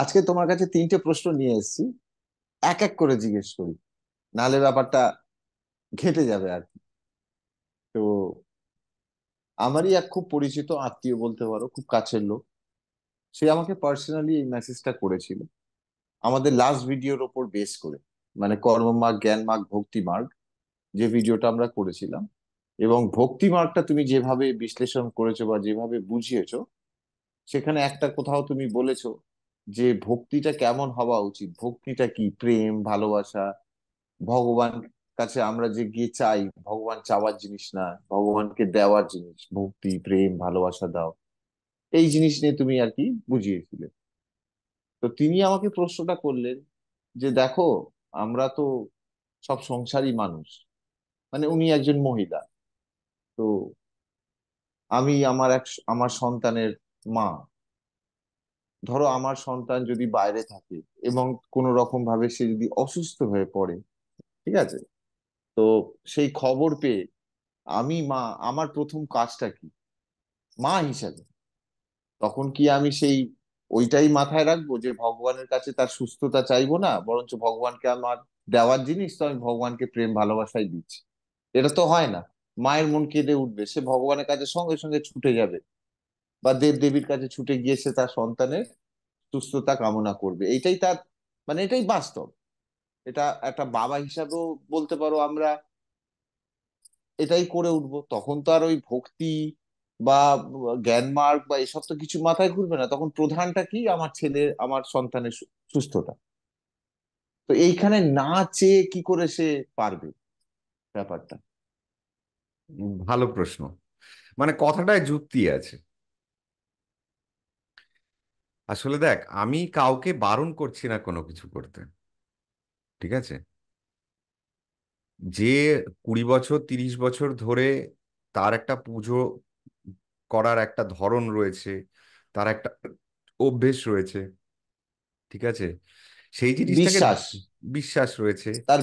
আজকে তোমার কাছে তিনটে প্রশ্ন নিয়ে এসেছি, এক এক করে জিজ্ঞেস করি, নাহলে ব্যাপারটা ঘেঁটে যাবে আর কি। তো আমারই এক খুব পরিচিত আত্মীয় বলতে পারো, খুব কাছের লোক। সে আমাকে পার্সোনালি এই মেসেজটা করেছিল আমাদের লাস্ট ভিডিওর ওপর বেস করে, মানে কর্মমার্গ, জ্ঞান মার্গ, ভক্তি মার্গ, যে ভিডিওটা আমরা করেছিলাম। এবং ভক্তি মার্গটা তুমি যেভাবে বিশ্লেষণ করেছো বা যেভাবে বুঝিয়েছো, সেখানে একটা কোথাও তুমি বলেছো যে ভক্তিটা কেমন হওয়া উচিত, ভক্তিটা কি, প্রেম, ভালোবাসা, ভগবান কাছে আমরা যে গিয়ে চাই, ভগবান চাওয়ার জিনিস না, ভগবানকে দেওয়ার জিনিস, ভক্তি, প্রেম, ভালোবাসা দাও, এই জিনিস নিয়ে তুমি আর কি বুঝিয়েছিলে। তো তিনি আমাকে প্রশ্নটা করলেন যে দেখো, আমরা তো সব সংসারী মানুষ, মানে উনি একজন মহিলা। তো আমি আমার সন্তানের মা। ধরো আমার সন্তান যদি বাইরে থাকে এবং কোনো রকম ভাবে সে যদি অসুস্থ হয়ে পড়ে, ঠিক আছে, তো সেই খবর পেয়ে আমি মা, আমার প্রথম কাজটা কি মা হিসাবে? তখন কি আমি সেই ওইটাই মাথায় রাখবো যে ভগবানের কাছে তার সুস্থতা চাইবো না, বরঞ্চ ভগবানকে আমার দেওয়ার জিনিস তো আমি ভগবানকে প্রেম ভালোবাসাই দিচ্ছি? এটা তো হয় না। মায়ের মন কেঁদে উঠবে, সে ভগবানের কাছে সঙ্গে সঙ্গে ছুটে যাবে, বা দেব দেবীর কাছে ছুটে গিয়ে সে তার সন্তানের সুস্থতা কামনা করবে। এইটাই তার, মানে এটাই বাস্তব। এটা একটা বাবা হিসাবেও বলতে পারো আমরা এটাই করে উঠবো। তখন তো আর ওই ভক্তি বা জ্ঞান মার্গ বা এসব তো কিছু মাথায় ঘুরবে না, তখন প্রধানটা কি, আমার ছেলে, আমার সন্তানের সুস্থতা। তো এইখানে না চেয়ে কি করে সে পারবে ব্যাপারটা? ভালো প্রশ্ন। মানে কথাটায় যুক্তি আছে। আসলে দেখ, আমি কাউকে বারণ করছি না কোনো কিছু করতে। ঠিক আছে? যে 20 বছর 30 বছর ধরে তার একটা পুজো করার একটা ধরন রয়েছে, তার একটা অভ্যেস রয়েছে। ঠিক আছে? সেই জিনিসটাকে বিশ্বাস বিশ্বাস রয়েছে। তার।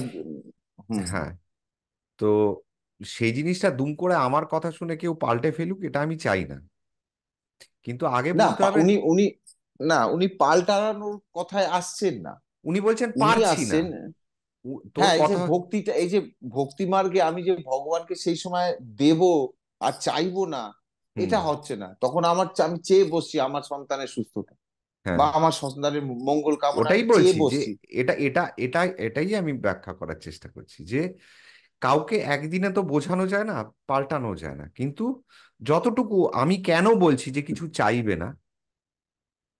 হুম হুম। হ্যাঁ। তো সেই জিনিসটা দুম করে আমার কথা শুনে কেউ পাল্টে ফেলুক, এটা আমি চাই না। কিন্তু আগে না বুঝতে হবে। উনি উনি না, উনি পাল্টানোর কথায় আসছেন না। উনি বলছেন উনি পারছি না। আসছেন, তোর হ্যাঁ, এই যে কথা। ভক্তিটা, এই যে ভক্তি মার্গে আমি যে ভগবানকে সেই সময় দেব আর চাইবো না, হুম। এটা হচ্ছে না। তখন আমি চেয়ে বসছি আমার সন্তানের সুস্থতা হ্যাঁ, বা আমার সন্তানের মঙ্গল কামনা, ওটাই আমি চেয়ে বলছি যে বসছি। এটাই আমি ব্যাখ্যা করার চেষ্টা করছি যে কাউকে একদিনে তো বোঝানো যায় না, পাল্টানো যায় না, কিন্তু যতটুকু আমি কেন বলছি যে কিছু চাইবে না,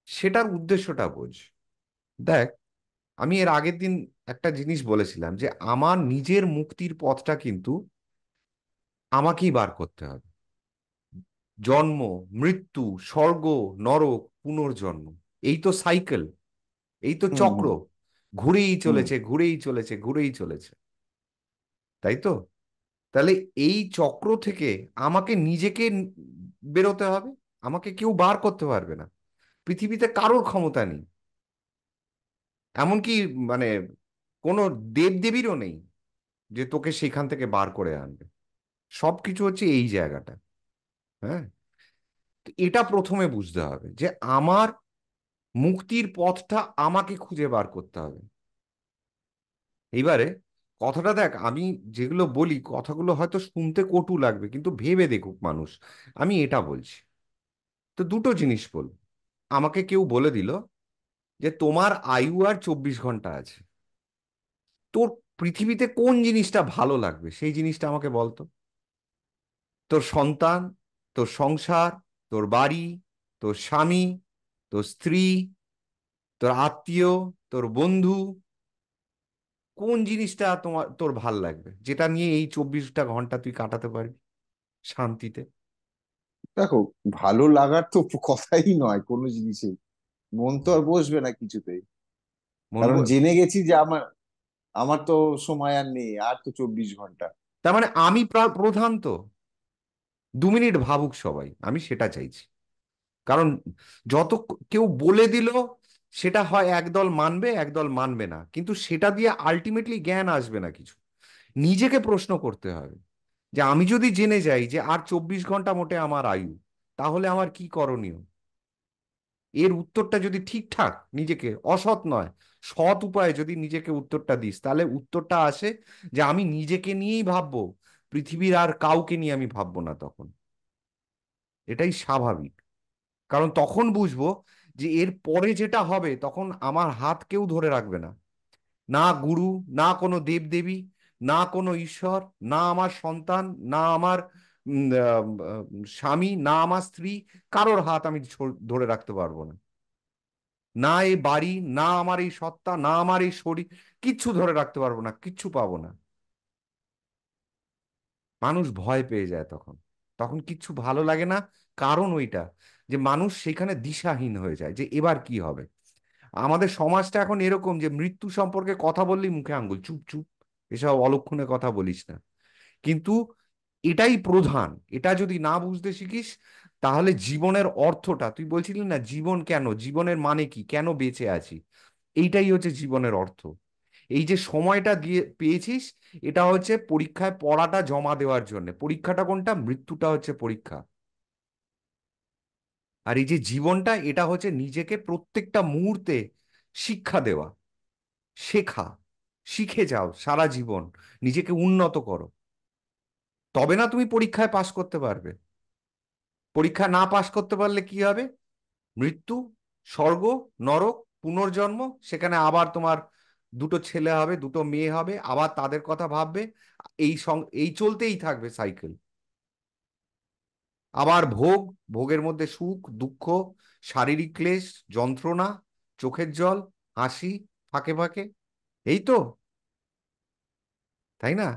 সেটার উদ্দেশ্যটা বোঝ। দেখ, আমি এর আগের দিন একটা জিনিস বলেছিলাম যে আমার নিজের মুক্তির পথটা কিন্তু আমাকেই বার করতে হবে। জন্ম, মৃত্যু, স্বর্গ, নরক, পুনর্জন্ম, এই তো সাইকেল, এই তো হুম চক্র, হুম ঘুরেই হুম চলেছে, ঘুরেই চলেছে, ঘুরেই চলেছে। তাই তো? তাহলে এই চক্র থেকে আমাকে নিজেকে বেরোতে হবে। আমাকে কেউ বার করতে পারবে না। পৃথিবীতে কারোর ক্ষমতা নেই। এমনকি মানে কোনো দেবদেবীরও নেই যে তোকে সেখান থেকে বার করে আনবে। সবকিছু হচ্ছে এই জায়গাটা। হ্যাঁ। তো এটা প্রথমে বুঝতে হবে যে আমার মুক্তির পথটা আমাকে খুঁজে বার করতে হবে। এইবারে কথাটা দেখ, আমি যেগুলো বলি কথাগুলো হয়তো শুনতে কটু লাগবে, কিন্তু ভেবে দেখুক মানুষ। আমি এটা বলছি। তো দুটো জিনিস বল। আমাকে কেউ বলে দিল যে তোমার আয়ু আর 24 ঘন্টা আছে। তোর পৃথিবীতে কোন জিনিসটা ভালো লাগবে সেই জিনিসটা আমাকে বলতো। তোর সন্তান, তোর সংসার, তোর বাড়ি, তোর স্বামী, তোর স্ত্রী, তোর আত্মীয়, তোর বন্ধু, কোন জিনিসটা তোর ভাল লাগবে যেটা নিয়ে এই 24টা ঘন্টা তুই কাটাতে পারবি শান্তিতে? দেখো, ভালো লাগার তো কথাই নয় কোনো জিনিসে, মন তো আর বসবে না কিছুতেই। মন কারণ বল। জেনে গেছি যে আমার আমার তো সময় আর নেই, আর তো 24 ঘন্টা। তার মানে আমি প্রধান তো। 2 মিনিট ভাবুক সবাই, আমি সেটা চাইছি। কারণ যত কেউ বলে দিল, সেটা হয় একদল মানবে একদল মানবে না, কিন্তু সেটা দিয়ে আলটিমেটলি জ্ঞান আসবে না কিছু। নিজেকে প্রশ্ন করতে হবে যে আমি যদি জেনে যাই যে আর 24 ঘন্টা মোটে আমার আয়ু, তাহলে আমার কি করণীয়? এর উত্তরটা যদি ঠিকঠাক, নিজেকে অসৎ নয়, সৎ উপায়ে যদি নিজেকে উত্তরটা দিস, তাহলে উত্তরটা আসে যে আমি নিজেকে নিয়েই ভাববো, পৃথিবীর আর কাউকে নিয়ে আমি ভাববো না তখন। এটাই স্বাভাবিক। কারণ তখন বুঝবো যে এর পরে যেটা হবে, তখন আমার হাত কেউ ধরে রাখবে না। না গুরু, না কোনো দেবদেবী, না কোনো ঈশ্বর, না আমার সন্তান, না আমার স্বামী, না আমার স্ত্রী, কারোর হাত আমি ধরে রাখতে পারবো না। না এই বাড়ি, না আমার এই সত্তা, না আমার এই শরীর, কিচ্ছু ধরে রাখতে পারবো না, কিচ্ছু পাবো না। মানুষ ভয় পেয়ে যায় তখন। তখন কিচ্ছু ভালো লাগে না। কারণ ওইটা, যে মানুষ সেখানে দিশাহীন হয়ে যায় যে এবার কি হবে। আমাদের সমাজটা এখন এরকম যে মৃত্যু সম্পর্কে কথা বললেই মুখে আঙ্গুল, চুপ চুপ, এসব অলক্ষণে কথা বলিস না। কিন্তু এটাই প্রধান। এটা যদি না বুঝতে শিখিস, তাহলে জীবনের অর্থটা, তুই বলছিলি না জীবন কেন, জীবনের মানে কি, কেন বেঁচে আছি, এইটাই হচ্ছে জীবনের অর্থ। এই যে সময়টা দিয়ে পেয়েছিস, এটা হচ্ছে পরীক্ষায় পড়াটা জমা দেওয়ার জন্য। পরীক্ষাটা কোনটা? মৃত্যুটা হচ্ছে পরীক্ষা। আর এই যে জীবনটা, এটা হচ্ছে নিজেকে প্রত্যেকটা মুহূর্তে শিক্ষা দেওয়া। শেখা, শিখে যাও সারা জীবন, নিজেকে উন্নত করো। তবে না তুমি পরীক্ষায় পাশ করতে পারবে। পরীক্ষা না পাশ করতে পারলে কি হবে? মৃত্যু, স্বর্গ, নরক, পুনর্জন্ম। সেখানে আবার তোমার দুটো ছেলে হবে, দুটো মেয়ে হবে, আবার তাদের কথা ভাববে। এই চলতেই থাকবে সাইকেল। আবার ভোগ, ভোগের মধ্যে সুখ, দুঃখ, শারীরিক ক্লেশ, যন্ত্রণা, চোখের জল, হাসি, ফাঁকে ফাঁকে। এই তো, তাই না?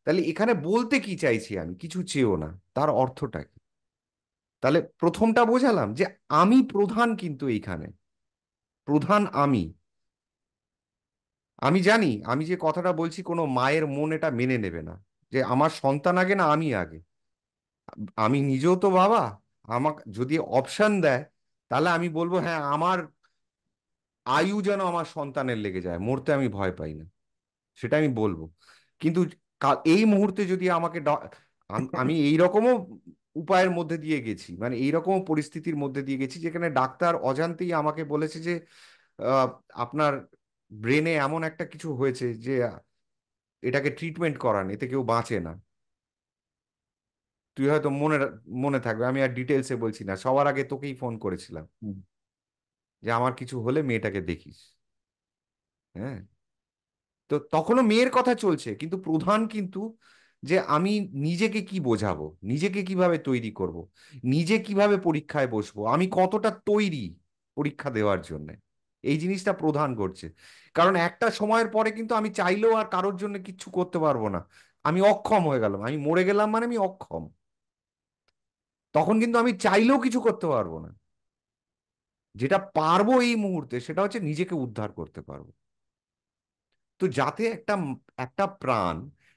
তাহলে এখানে বলতে কি চাইছি আমি? কিছু চেয়েও না, তার অর্থটা কি? তাহলে প্রথমটা বোঝালাম যে আমি প্রধান, কিন্তু এইখানে প্রধান আমি। আমি জানি আমি যে কথাটা বলছি কোনো মায়ের মন এটা মেনে নেবে না, যে আমার সন্তান আগে না আমি আগে। আমি নিজেও তো বাবা। আমাকে যদি অপশন দেয়, তাহলে আমি বলবো হ্যাঁ, আমার আয়ু যেন আমার সন্তানের লেগে যায়, মরতে আমি ভয় পাই না, সেটা আমি বলবো। কিন্তু এই মুহূর্তে যদি আমাকে আমি এই রকমও উপায়ের মধ্যে দিয়ে গেছি, মানে এই রকমও পরিস্থিতির মধ্যে দিয়ে গেছি, যেখানে ডাক্তার অজান্তেই আমাকে বলেছে যে আহ, আপনার ব্রেনে এমন একটা কিছু হয়েছে যে এটাকে ট্রিটমেন্ট করান, এতে কেউ বাঁচে না। তুই হয়তো মনে মনে থাকবে, আমি আর ডিটেলসে বলছি না, সবার আগে তোকেই ফোন করেছিলাম হুম। যে আমার কিছু হলে মেয়েটাকে দেখিস। হ্যাঁ। তো তখনও মেয়ের কথা চলছে, কিন্তু প্রধান কিন্তু যে আমি নিজেকে কি বোঝাবো, নিজেকে কিভাবে তৈরি করব, নিজে কিভাবে পরীক্ষায় বসবো, আমি কতটা তৈরি পরীক্ষা দেওয়ার জন্য। এই জিনিসটা প্রধান করছে। কারণ একটা সময়ের পরে কিন্তু আমি চাইলেও আর কারোর জন্য কিচ্ছু করতে পারবো না। আমি অক্ষম হয়ে গেলাম, আমি মরে গেলাম, মানে আমি অক্ষম। তখন কিন্তু আমি চাইলেও কিছু করতে পারবো না। যেটা পারবো এই মুহূর্তে, সেটা হচ্ছে নিজেকে উদ্ধার করতে পারবো। তো যাতে একটা একটা প্রাণ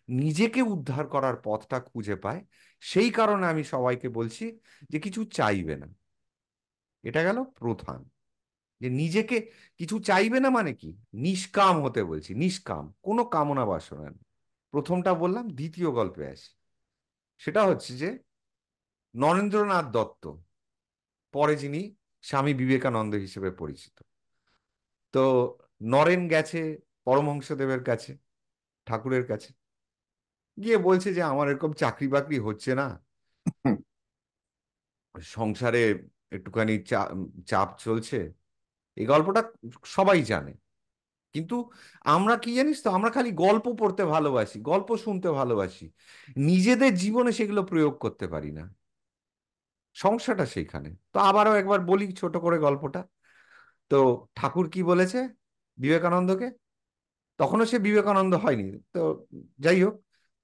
নিজেকে উদ্ধার করার পথটা খুঁজে পায়, সেই কারণে আমি সবাইকে বলছি যে কিছু চাইবে না। এটা গেল প্রধান, যে নিজেকে কিছু চাইবে না মানে কি, নিষ্কাম হতে বলছি, নিষ্কাম, কোনো কামনা বাসনা নেই। প্রথমটা বললাম। দ্বিতীয় গল্পে আসি। সেটা হচ্ছে যে নরেন্দ্রনাথ দত্ত, পরে যিনি স্বামী বিবেকানন্দ হিসেবে পরিচিত। তো নরেন গেছে পরমহংসদেবের কাছে, ঠাকুরের কাছে, গিয়ে বলছে যে আমার এরকম চাকরি বাকরি হচ্ছে না, সংসারে একটুখানি চাপ চলছে। এই গল্পটা সবাই জানে। কিন্তু আমরা কি জানিস তো, আমরা খালি গল্প পড়তে ভালোবাসি, গল্প শুনতে ভালোবাসি, নিজেদের জীবনে সেগুলো প্রয়োগ করতে পারি না। সমস্যাটা সেইখানে। তো আবারও একবার বলি ছোট করে গল্পটা। তো ঠাকুর কি বলেছে বিবেকানন্দকে? তখনও সে বিবেকানন্দ হয়নি। তো যাই হোক,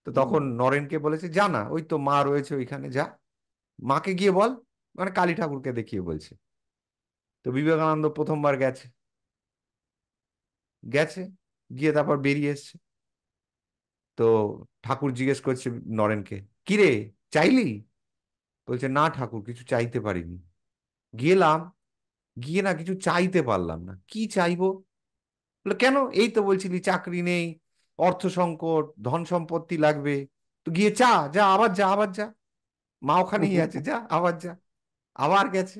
তো হুম। তখন নরেনকে বলেছে, যা না, ওই তো মা রয়েছে ওইখানে, যা মাকে গিয়ে বল, মানে কালী ঠাকুরকে দেখিয়ে বলছে। তো বিবেকানন্দ প্রথমবার গেছে, গেছে, গিয়ে তারপর বেরিয়ে এসছে। তো ঠাকুর জিজ্ঞেস করছে নরেনকে, কিরে, চাইলি? বলছে, না ঠাকুর, কিছু চাইতে পারিনি। গেলাম, গিয়ে না কিছু চাইতে পারলাম না, কি চাইবো? বলে, কেন, এই তো বলছিলি চাকরি নেই, অর্থ সংকট, ধন সম্পত্তি লাগবে, তো গিয়ে চা, যা, আবার যা, আবার যা, মা ওখানেই আছে, যা আবার যা। আবার গেছে।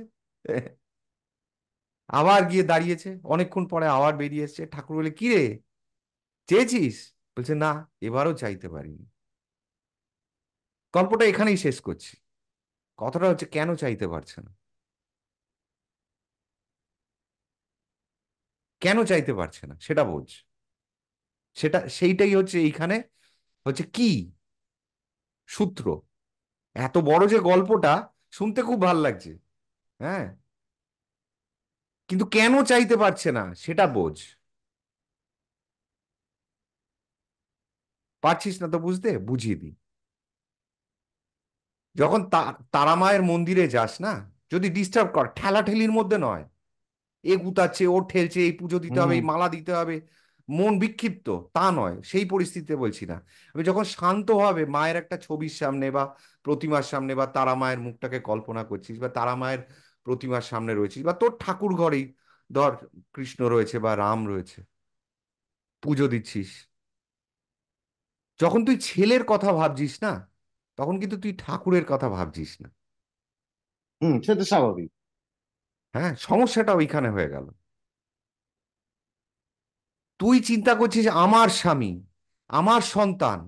আবার গিয়ে দাঁড়িয়েছে, অনেকক্ষণ পরে আবার বেরিয়ে এসছে। ঠাকুর বলে, কি রে, চেয়েছিস? বলছে, না, এবারও চাইতে পারিনি। গল্পটা এখানেই শেষ করছি। কথাটা হচ্ছে, কেন চাইতে পারছে না? কেন চাইতে পারছে না সেটা বোঝ। সেইটাই হচ্ছে এইখানে, হচ্ছে কি সূত্র। এত বড় যে গল্পটা, শুনতে খুব ভাল লাগছে, হ্যাঁ, কিন্তু কেন চাইতে পারছে না সেটা বোঝ। পারছিস না তো বুঝতে, বুঝিয়ে দিই। যখন তারা মায়ের মন্দিরে যাস না, যদি ডিস্টার্ব কর, ঠেলাঠেলির মধ্যে নয়, এ গুতাচ্ছে, ও ঠেলছে, এই পুজো দিতে হবে, হুম। এই মালা দিতে হবে, মন বিক্ষিপ্ত, তা নয়, সেই পরিস্থিতিতে বলছি না। আমি যখন শান্ত হবে মায়ের একটা ছবির সামনে বা প্রতিমার সামনে, বা তারা মায়ের মুখটাকে কল্পনা করছিস, বা তারা মায়ের প্রতিমার সামনে রয়েছিস, বা তোর ঠাকুর ঘরেই ধর কৃষ্ণ রয়েছে বা রাম রয়েছে, পুজো দিচ্ছিস, যখন তুই ছেলের কথা ভাবছিস না, তখন কিন্তু তুই ঠাকুরের কথা ভাবছিস না। হুম, সেটা স্বাভাবিক। হ্যাঁ, সমস্যাটা ওইখানে হয়ে গেল। তুই চিন্তা করছিস আমার স্বামী, আমার সন্তান,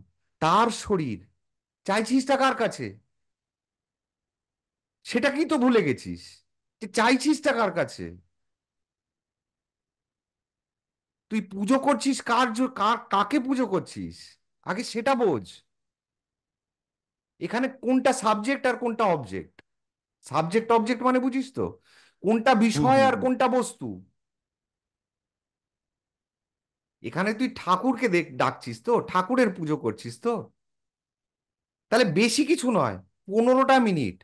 তার শরীর, চাইছিসটা কার কাছে? সেটাকেই তো ভুলে গেছিস, যে চাইছিসটা কার কাছে। তুই পুজো করছিস কাকে পুজো করছিস, আগে সেটা বোঝ। এখানে কোনটা সাবজেক্ট আর কোনটা অবজেক্ট? সাবজেক্ট অবজেক্ট মানে বুঝিস তো, কোনটা হুম বিষয় হুম আর হুম। কোনটা বস্তু। এখানে তুই ঠাকুরকে ডাকছিস তো, ঠাকুরের পুজো করছিস তো, তাহলে বেশি কিছু নয়, 15টা মিনিট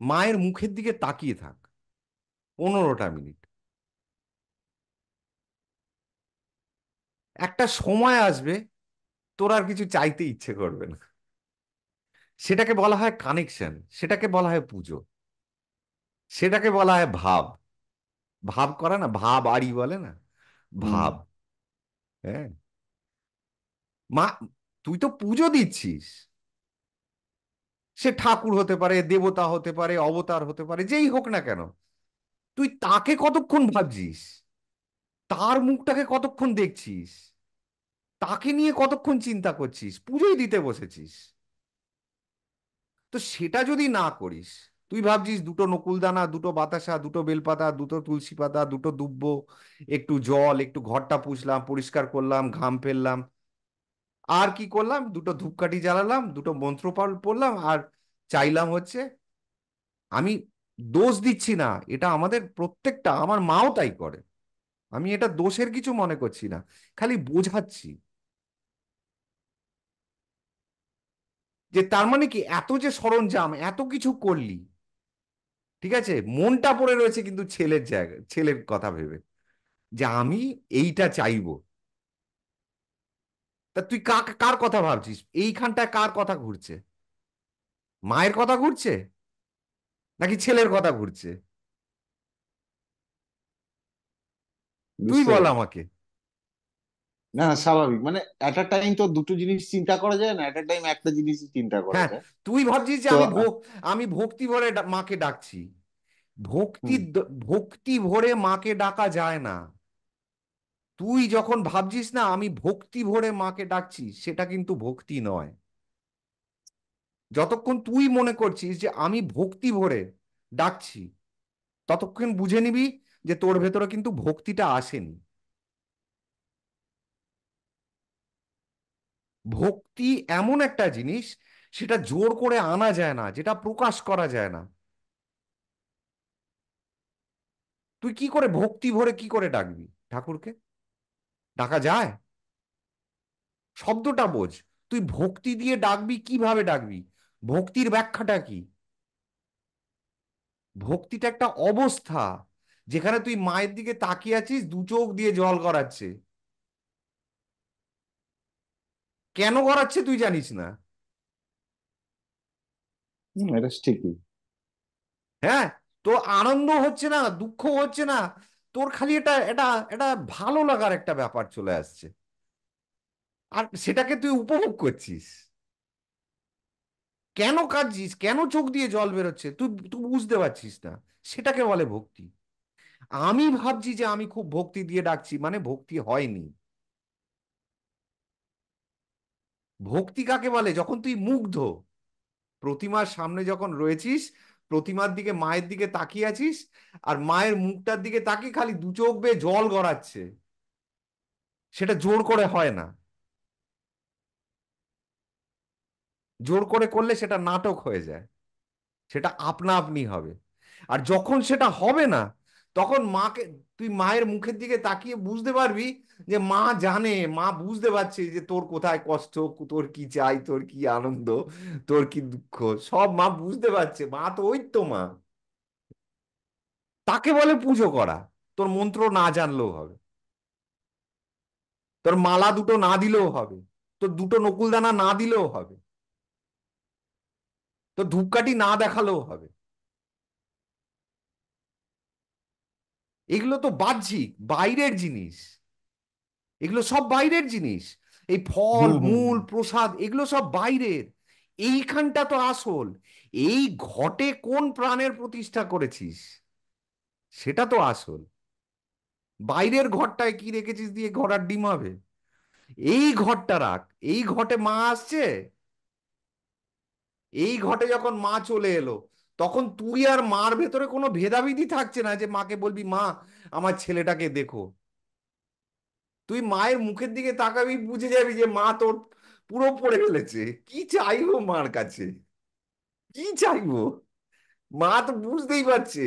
মায়ের মুখের দিকে তাকিয়ে থাক, 15টা মিনিট। একটা সময় আসবে তোর আর কিছু চাইতে ইচ্ছে করবে না। সেটাকে বলা হয় কানেকশন, সেটাকে বলা হয় পুজো, সেটাকে বলা হয় ভাব। ভাব করা না, ভাব আড়ি বলে না, হুম। ভাব। হ্যাঁ, মা, তুই তো পুজো দিচ্ছিস, সে ঠাকুর হতে পারে, দেবতা হতে পারে, অবতার হতে পারে, যেই হোক না কেন, তুই তাকে কতক্ষণ ভাবছিস, তার মুখটাকে কতক্ষণ দেখছিস, তাকে নিয়ে কতক্ষণ চিন্তা করছিস, পুজোই দিতে বসেছিস। তো সেটা যদি না করিস, তুই ভাবছিস দুটো নকুলদানা, দুটো বাতাসা, দুটো বেলপাতা, দুটো তুলসী পাতা, দুটো দুব্ব, একটু জল, একটু ঘরটা পুছলাম, পরিষ্কার করলাম, ঘাম ফেললাম, আর কি করলাম, দুটো ধূপকাঠি জ্বালালাম, দুটো মন্ত্র পড়লাম, আর চাইলাম হচ্ছে, আমি দোষ দিচ্ছি না, এটা আমাদের প্রত্যেকটা, আমার মাও তাই করে, আমি এটা দোষের কিছু মনে করছি না, খালি বোঝাচ্ছি যে তার মানে কি, এত যে সরঞ্জাম, এত কিছু করলি, ঠিক আছে, মনটা পড়ে রয়েছে কিন্তু ছেলের জায়গা, ছেলের কথা ভেবে, যে আমি এইটা চাইবো। তা তুই কার কথা ভাবছিস এইখানটায়, কার কথা ঘুরছে? মায়ের কথা ঘুরছে নাকি ছেলের কথা ঘুরছে? তুই বুঝতে বল পেরেছি। আমাকে। না না, স্বাভাবিক, মানে এট আ টাইম তো দুটো জিনিস চিন্তা করা যায় না, এট আ টাইম একটা জিনিসই চিন্তা করা হ্যাঁ, যায়। তুই ভাবছিস যে তো আমি ভক্তি ভরে মাকে ডাকছি। হুম। ভক্তি ভরে মাকে ডাকা যায় না। তুই যখন ভাবছিস না আমি ভক্তি ভরে মাকে ডাকছি, সেটা কিন্তু ভক্তি নয়। যতক্ষণ তুই মনে করছিস যে আমি ভক্তি ভরে ডাকছি, ততক্ষণ বুঝে নিবি যে তোর ভেতরে কিন্তু ভক্তিটা আসেনি। ভক্তি এমন একটা জিনিস, সেটা জোর করে আনা যায় না, যেটা প্রকাশ করা যায় না। তুই কি করে ভক্তি ভরে কি করে ডাকবি ঠাকুরকে? ডাকা যায়? শব্দটা বোঝ। তুই ভক্তি দিয়ে ডাকবি, কিভাবে ডাকবি? ভক্তির ব্যাখ্যাটা কি? ভক্তিটা একটা অবস্থা, যেখানে তুই মায়ের দিকে তাকিয়ে আছিস, দু চোখ দিয়ে জল গড়াচ্ছে। কেন গড়াচ্ছে তুই জানিস না? হুম, এটা ঠিকই। হ্যাঁ, তোর আনন্দ হচ্ছে না, দুঃখ হচ্ছে না, তোর খালি এটা এটা এটা ভালো লাগার একটা ব্যাপার চলে আসছে, আর সেটাকে তুই উপভোগ করছিস। কেন কাঁদছিস, কেন চোখ দিয়ে জল বেরোচ্ছে, তুই তুই বুঝতে পারছিস না, সেটাকে বলে ভক্তি। আমি ভাবছি যে আমি খুব ভক্তি দিয়ে ডাকছি, মানে ভক্তি হয়নি। ভক্তি কাকে বলে? যখন তুই মুগ্ধ, প্রতিমার সামনে যখন রয়েছিস, প্রতিমার দিকে, মায়ের দিকে তাকিয়ে আছিস, আর মায়ের মুখটার দিকে তাকিয়ে খালি দু চোখ বেয়ে জল গড়াচ্ছে, সেটা জোর করে হয় না। জোর করে করলে সেটা নাটক হয়ে যায়, সেটা আপনা আপনি হবে। আর যখন সেটা হবে না, তখন মাকে, তুই মায়ের মুখের দিকে তাকিয়ে বুঝতে পারবি যে মা জানে, মা বুঝতে পারছে যে তোর কোথায় কষ্ট, তোর কি চাই, তোর কি আনন্দ, তোর কি দুঃখ, সব মা বুঝতে পারছে। মা তো ওই তো মা। তাকে বলে পুজো করা। তোর মন্ত্র না জানলেও হবে, তোর মালা দুটো না দিলেও হবে, তোর দুটো নকুলদানা না দিলেও হবে, তোর ধূপকাঠি না দেখালেও হবে। এগুলো তো বাহ্যিক, বাইরের জিনিস। এগুলো সব বাইরের জিনিস। এই ফল হুম হুম মূল হুম। প্রসাদ এগুলো সব বাইরের। এইখানটা তো আসল। এই ঘটে কোন প্রাণের প্রতিষ্ঠা করেছিস, সেটা তো আসল। বাইরের ঘরটায় কি রেখেছিস দিয়ে ঘোড়ার ডিম হবে? এই ঘরটা রাখ। এই ঘটে মা আসছে। এই ঘটে যখন মা চলে এলো, তখন তুই আর মার ভেতরে কোনো ভেদাভেদি থাকছে না যে মাকে বলবি মা আমার ছেলেটাকে দেখো। তুই মায়ের মুখের দিকে তাকাবি, বুঝে যাবি যে মা তোর পুরো পড়ে ফেলেছে। কি চাইবো মার কাছে? কি চাইবো? মা তো বুঝতেই পারছে।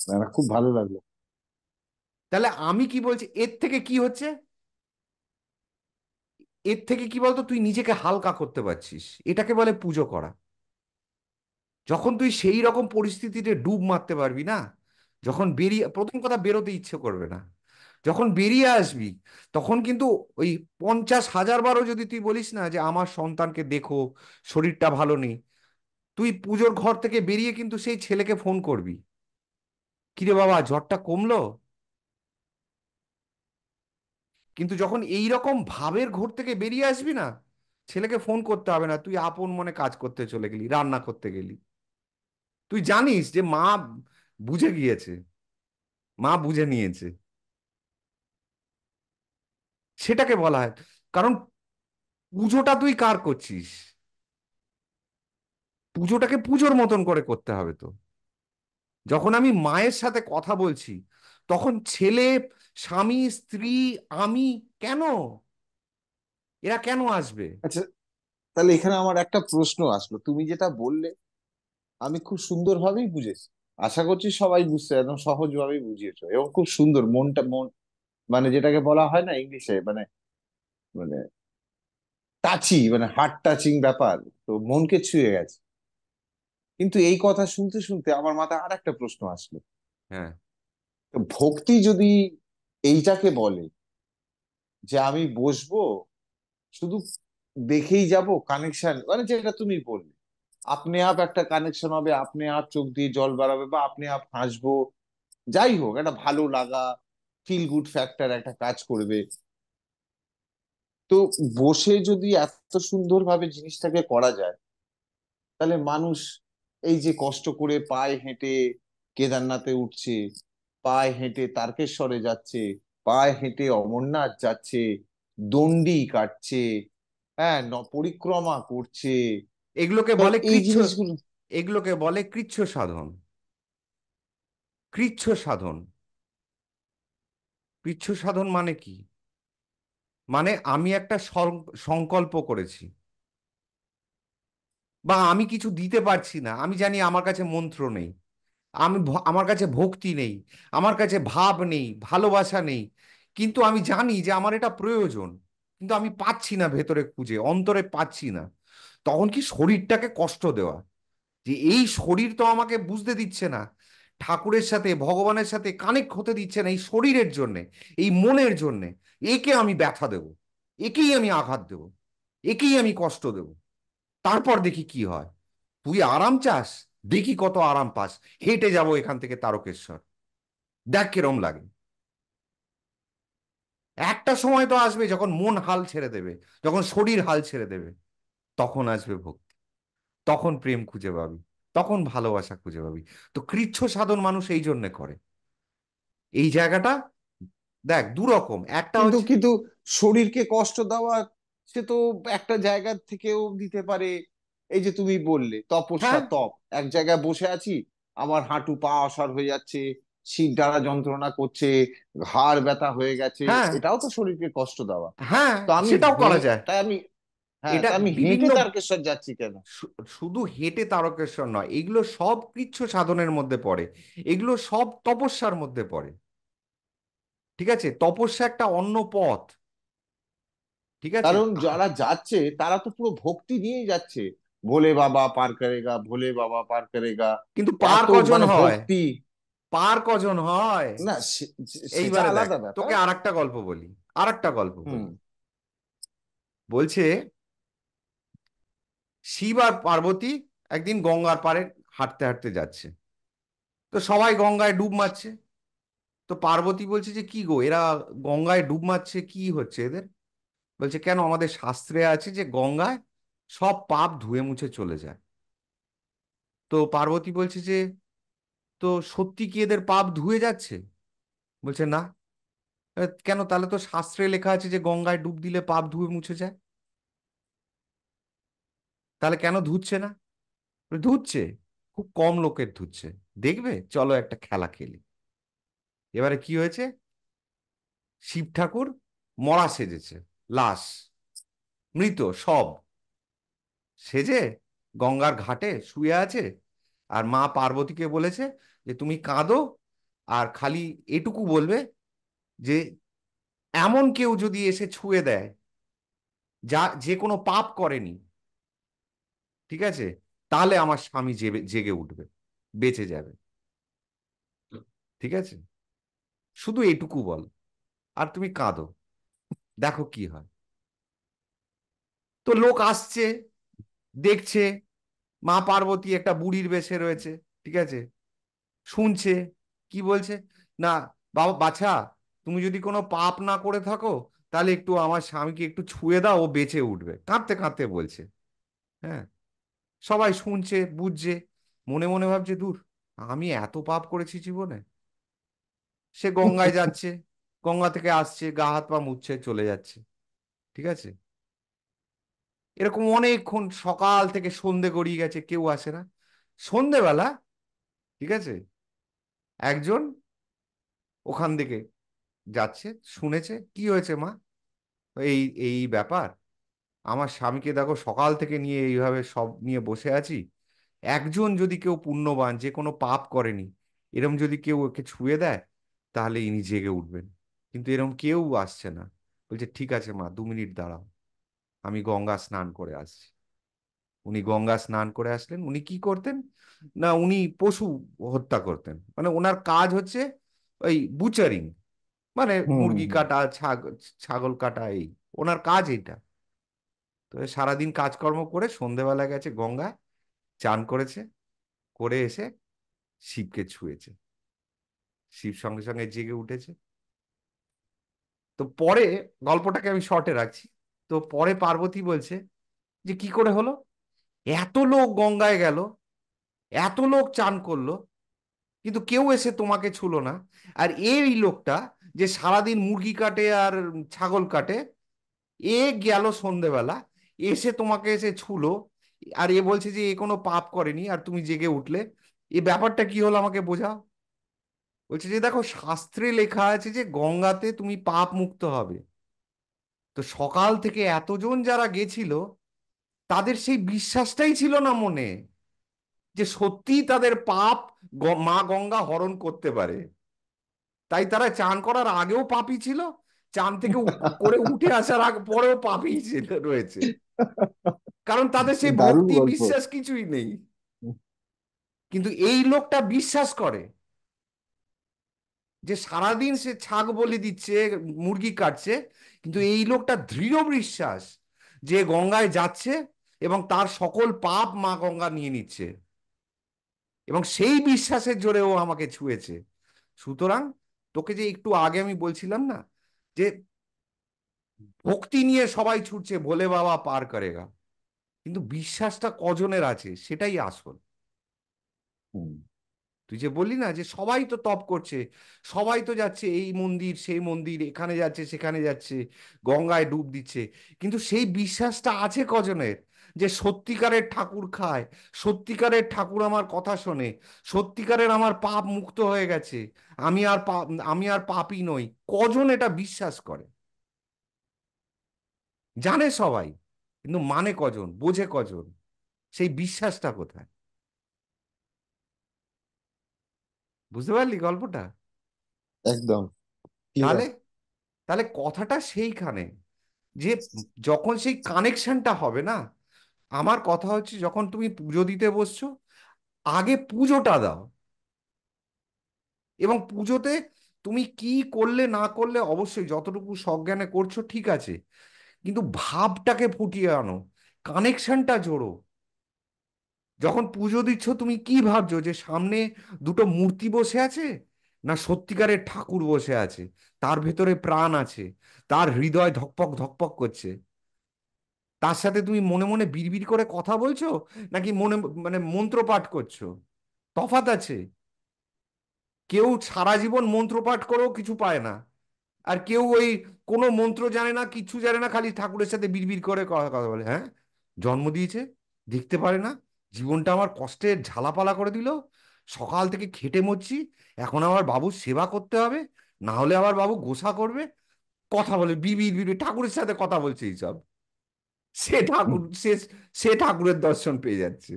না না, খুব ভালো লাগলো। তাহলে আমি কি বলছি, এর থেকে কি হচ্ছে? এর থেকে কি বলতো, তুই নিজেকে হালকা করতে পারছিস, এটাকে বলে পুজো করা। যখন তুই সেই রকম পরিস্থিতিতে ডুব মারতে পারবি না, যখন বেরিয়ে, প্রথম কথা বেরোতে ইচ্ছে করবে না, যখন বেরিয়ে আসবি, তখন কিন্তু ওই 50,000 বারও যদি তুই বলিস না যে আমার সন্তানকে দেখো, শরীরটা ভালো নেই, তুই পুজোর ঘর থেকে বেরিয়ে কিন্তু সেই ছেলেকে ফোন করবি, কিরে বাবা জ্বরটা কমলো? কিন্তু যখন এই রকম ভাবের ঘর থেকে বেরিয়ে আসবি না, ছেলেকে ফোন করতে হবে না, তুই আপন মনে কাজ করতে চলে গেলি, রান্না করতে গেলি। তুই জানিস যে মা বুঝে গিয়েছে, মা বুঝে নিয়েছে। সেটাকে বলা হয়। কারণ পুজোটা তুই কার করছিস? পুজোটাকে পুজোর মতন করে করতে হবে তো। যখন আমি মায়ের সাথে কথা বলছি, তখন ছেলে, স্বামী, স্ত্রী, আমি, কেন, এরা কেন আসবে? আচ্ছা, তাহলে এখানে আমার একটা প্রশ্ন আসলো। তুমি যেটা বললে আমি খুব সুন্দরভাবেই বুঝেছি। আশা করছি সবাই বুঝতে একদম সহজভাবেই বুঝিয়েছো, এবং খুব সুন্দর, মন মানে যেটাকে বলা হয় না ইংলিশে, মানে মানে টাচি, মানে হার্ট টাচিং ব্যাপার। তো মনকে ছুঁয়ে গেছে। কিন্তু এই কথা শুনতে শুনতে আমার মাথায় আর একটা প্রশ্ন আসলো। হ্যাঁ। তো ভক্তি যদি এইটাকে বলে যে আমি বসবো, শুধু দেখেই যাব, কানেকশন, মানে যেটা তুমি বললে, আপনি আপ একটা কানেকশন হবে, আপনি আপ চোখ দিয়ে জল বাড়াবে, বা আপনি আপ হাসবো, যাই হোক একটা ভালো লাগা, ফিল গুড ফ্যাক্টর একটা কাজ করবে। তো বসে যদি এত সুন্দরভাবে জিনিসটাকে করা যায়, তাহলে মানুষ এই যে কষ্ট করে পায়ে হেঁটে কেদারনাথে উঠছে, পায়ে হেঁটে তারকেশ্বরে যাচ্ছে, পায়ে হেঁটে অমরনাথ যাচ্ছে, দণ্ডি কাটছে, হ্যাঁ পরিক্রমা করছে, এগুলোকে তাহলে বলে এই কৃচ্ছ, জিনিসগুলো। এগুলোকে বলে কৃচ্ছ সাধন। কৃচ্ছ সাধন, কৃচ্ছ সাধন মানে কি? মানে আমি একটা সংকল্প করেছি, বা আমি কিছু দিতে পারছি না, আমি জানি আমার কাছে মন্ত্র নেই, আমার কাছে ভক্তি নেই, আমার কাছে ভাব নেই, ভালোবাসা নেই, কিন্তু আমি জানি যে আমার এটা প্রয়োজন, কিন্তু আমি পাচ্ছি না, ভেতরে খুঁজে অন্তরে পাচ্ছি না। তখন কি শরীরটাকে কষ্ট দেওয়া, যে এই শরীর তো আমাকে বুঝতে দিচ্ছে না, ঠাকুরের সাথে ভগবানের সাথে কানেক্ট হতে দিচ্ছে না, এই শরীরের জন্যে, এই মনের জন্যে, একে আমি ব্যথা দেব, একেই আমি আঘাত দেব, একেই আমি কষ্ট দেব। তারপর দেখি কি হয়। তুই আরাম চাস, দেখি কত আরাম পাস। হেঁটে যাব এখান থেকে তারকেশ্বর, দেখ কিরম লাগে। একটা সময় তো আসবে যখন মন হাল ছেড়ে দেবে, যখন শরীর হাল ছেড়ে দেবে, তখন আসবে ভক্তি, তখন প্রেম খুঁজে পাবি। তখন ভালোবাসা খুঁজে পাবি। তো কৃচ্ছ সাধন মানুষ এই জন্যে করে। এই জায়গাটা দেখ দু রকম, একটা কিন্তু হচ্ছে, কিন্তু শরীরকে কষ্ট দেওয়া, সে তো একটা জায়গা থেকেও দিতে পারে। এই যে তুমি বললে তপস্যা, হ্যাঁ, তপ, এক জায়গায় বসে আছি, আমার হাঁটু পা অসাড় হয়ে যাচ্ছে, শির দ্বারা যন্ত্রণা করছে, ঘাড় ব্যথা হয়ে গেছে, হ্যাঁ, এটাও তো শরীরকে কষ্ট দেওয়া। হ্যাঁ, তো আমি সেটাও করা যায়। তাই আমি, হ্যাঁ, এটা তা আমি হেঁটে বিভিন্ন, তারকেশ্বর যাচ্ছি কেন? শুধু হেঁটে তারকেশ্বর নয়, এগুলো সব কৃচ্ছ সাধনের মধ্যে পড়ে, এগুলো সব তপস্যার মধ্যে পড়ে। ঠিক আছে, তপস্যা একটা অন্য পথ। ঠিক আছে। কারণ যারা যাচ্ছে তারা তো পুরো ভক্তি নিয়েই যাচ্ছে, ভোলে বাবা পার করেগা, ভোলে বাবা পার করেগা, কিন্তু পার এত কজন মানে হয়? ভক্তি। পার কজন হয়? না সেটা এইবারে দেখ, আলাদা তোকে ব্যাপার। আর একটা গল্প বলি, আর একটা গল্প হুম। বলি। বলছে শিব আর পার্বতী একদিন গঙ্গার পাড়ে হাঁটতে হাঁটতে যাচ্ছে। তো সবাই গঙ্গায় ডুব মারছে। তো পার্বতী বলছে যে কি গো, এরা গঙ্গায় ডুব মারছে, কি হচ্ছে এদের? বলছে কেন, আমাদের শাস্ত্রে আছে যে গঙ্গায় সব পাপ ধুয়ে মুছে চলে যায়। তো পার্বতী বলছে যে তো সত্যি কি এদের পাপ ধুয়ে যাচ্ছে? বলছে না। কেন, তাহলে তো শাস্ত্রে লেখা আছে যে গঙ্গায় ডুব দিলে পাপ ধুয়ে মুছে যায়, তাহলে কেন ধুচ্ছে না? ধুচ্ছে, খুব কম লোকের ধুচ্ছে। দেখবে, চলো একটা খেলা খেলি। এবারে কি হয়েছে, শিব ঠাকুর মরা সেজেছে, লাশ, মৃত সব সেজে গঙ্গার ঘাটে শুয়ে আছে। আর মা পার্বতীকে বলেছে যে তুমি কাঁদো, আর খালি এটুকু বলবে যে এমন কেউ যদি এসে ছুঁয়ে দেয় যা যে কোনো পাপ করেনি, ঠিক আছে, তাহলে আমার স্বামী জেগে উঠবে, বেঁচে যাবে। ঠিক আছে, শুধু এটুকু বল, আর তুমি কাঁদো, দেখো কি হয়। তো লোক আসছে, দেখছে মা পার্বতী একটা বুড়ির বেশে রয়েছে, ঠিক আছে, শুনছে কি বলছে, না বাবা বাছা, তুমি যদি কোনো পাপ না করে থাকো তাহলে একটু আমার স্বামীকে একটু ছুঁয়ে দাও, ও বেঁচে উঠবে, কাঁদতে কাঁদতে বলছে। হ্যাঁ, সবাই শুনছে বুঝছে, মনে মনে ভাবছে দূর, আমি এত পাপ করেছি জীবনে। সে গঙ্গায় যাচ্ছে, গঙ্গা থেকে আসছে, গা হাত পা মুছছে, চলে যাচ্ছে। ঠিক আছে, এরকম অনেকক্ষণ, সকাল থেকে সন্ধে গড়িয়ে গেছে, কেউ আসে না। সন্ধেবেলা, ঠিক আছে, একজন ওখান থেকে যাচ্ছে, শুনেছে কি হয়েছে মা, এই এই ব্যাপার, আমার স্বামীকে দেখো সকাল থেকে নিয়ে এইভাবে সব নিয়ে বসে আছি, একজন যদি কেউ পুণ্যবান, যে কোনো পাপ করেনি, এরম যদি কেউ ওকে ছুঁয়ে দেয় তাহলে ইনি জেগে উঠবেন, কিন্তু এরম কেউ আসছে না। বলছে ঠিক আছে মা, 2 মিনিট দাঁড়াও, আমি গঙ্গা স্নান করে আসছি। উনি গঙ্গা স্নান করে আসলেন। উনি কি করতেন না, উনি পশু হত্যা করতেন, মানে ওনার কাজ হচ্ছে ওই বুচারিং, মানে হুম মুরগি হুম। কাটা, ছাগল কাটা, এই ওনার কাজ এইটা। তো এ সারাদিন কাজকর্ম করে সন্ধেবেলা গেছে গঙ্গায়, চান করেছে, করে এসে শিবকে ছুঁয়েছে, শিব সঙ্গে সঙ্গে জেগে উঠেছে। তো পরে, গল্পটাকে আমি শর্টে রাখছি, তো পরে পার্বতী বলছে যে কি করে হলো, এত লোক গঙ্গায় গেল, এত লোক চান করলো, কিন্তু কেউ এসে তোমাকে ছুলো না, আর এই লোকটা যে সারাদিন মুরগি কাটে আর ছাগল কাটে, এ গেল সন্ধেবেলা, এসে তোমাকে এসে ছুলো, আর এ বলছে যে এ কোনো পাপ করেনি আর তুমি জেগে উঠলে, এ ব্যাপারটা কি হলো আমাকে বোঝাও। বলছে যে দেখো, শাস্ত্রে লেখা আছে যে গঙ্গাতে তুমি পাপ মুক্ত হবে। তো সকাল থেকে এতজন যারা গেছিল, তাদের সেই বিশ্বাসটাই ছিল না মনে, যে সত্যি তাদের পাপ মা গঙ্গা হরণ করতে পারে। তাই তারা চান করার আগেও পাপী ছিল, চান থেকে করে উঠে আসার আগ পরেও পাপী ছিল রয়েছে, কারণ তাদের সেই দারুণ ভক্তি গল্প। বিশ্বাস কিছুই নেই। কিন্তু এই লোকটা বিশ্বাস করে যে সারাদিন সে ছাগ বলি দিচ্ছে, মুরগি কাটছে, কিন্তু এই লোকটা দৃঢ় বিশ্বাস যে গঙ্গায় যাচ্ছে এবং তার সকল পাপ মা গঙ্গা নিয়ে নিচ্ছে, এবং সেই বিশ্বাসের জোরে ও আমাকে ছুঁয়েছে। সুতরাং তোকে যে একটু আগে আমি বলছিলাম না, যে ভক্তি নিয়ে সবাই ছুটছে, ভোলে বাবা পার করেগা, কিন্তু বিশ্বাসটা কজনের আছে সেটাই আসল। হুম। তুই যে বললি না যে সবাই তো তপ করছে, সবাই তো যাচ্ছে এই মন্দির সেই মন্দির, এখানে যাচ্ছে সেখানে যাচ্ছে, গঙ্গায় ডুব দিচ্ছে, কিন্তু সেই বিশ্বাসটা আছে কজনের যে সত্যিকারের ঠাকুর খায়, সত্যিকারের ঠাকুর আমার কথা শোনে, সত্যিকারের আমার পাপ মুক্ত হয়ে গেছে, আমি আর পাপী নই? কজন এটা বিশ্বাস করে? জানে সবাই, কিন্তু মানে কজন, বোঝে কজন? সেই বিশ্বাসটা কোথায়? বুঝতে পারলি গল্পটা? একদম ক্লিয়ার। তাহলে তাহলে কথাটা সেইখানে, যে যখন সেই কানেকশনটা হবে না, আমার কথা হচ্ছে যখন তুমি পুজো দিতে বসছো, আগে পুজোটা দাও। এবং পুজোতে তুমি কি করলে না করলে অবশ্যই যতটুকু সজ্ঞানে করছো ঠিক আছে, কিন্তু ভাবটাকে ফুটিয়ে আনো, কানেকশনটা জোড়ো। যখন পুজো দিচ্ছ তুমি কি ভাবছো, যে সামনে দুটো মূর্তি বসে আছে, না সত্যিকারের ঠাকুর বসে আছে, তার ভেতরে প্রাণ আছে, তার হৃদয় ধকপক ধকপক করছে? তার সাথে তুমি মনে মনে বিড়বিড় করে কথা বলছো, নাকি মনে মানে মন্ত্র পাঠ করছো? তফাৎ আছে। কেউ সারা জীবন মন্ত্র পাঠ করেও কিছু পায় না, আর কেউ ওই কোনো মন্ত্র জানে না, কিচ্ছু জানে না, খালি ঠাকুরের সাথে বিড়বিড় করে কথা কথা বলে। হ্যাঁ, জন্ম দিয়েছে, দেখতে পারে না, জীবনটা আমার কষ্টের ঝালাপালা করে দিল, সকাল থেকে খেটে মরছি, এখন আমার বাবুর সেবা করতে হবে, না হলে আমার বাবু গোসা করবে, কথা বলে বিড়বিড় বিড়বিড়, ঠাকুরের সাথে কথা বলছে এইসব। সে হুম। ঠাকুর সে সে ঠাকুরের দর্শন পেয়ে যাচ্ছে।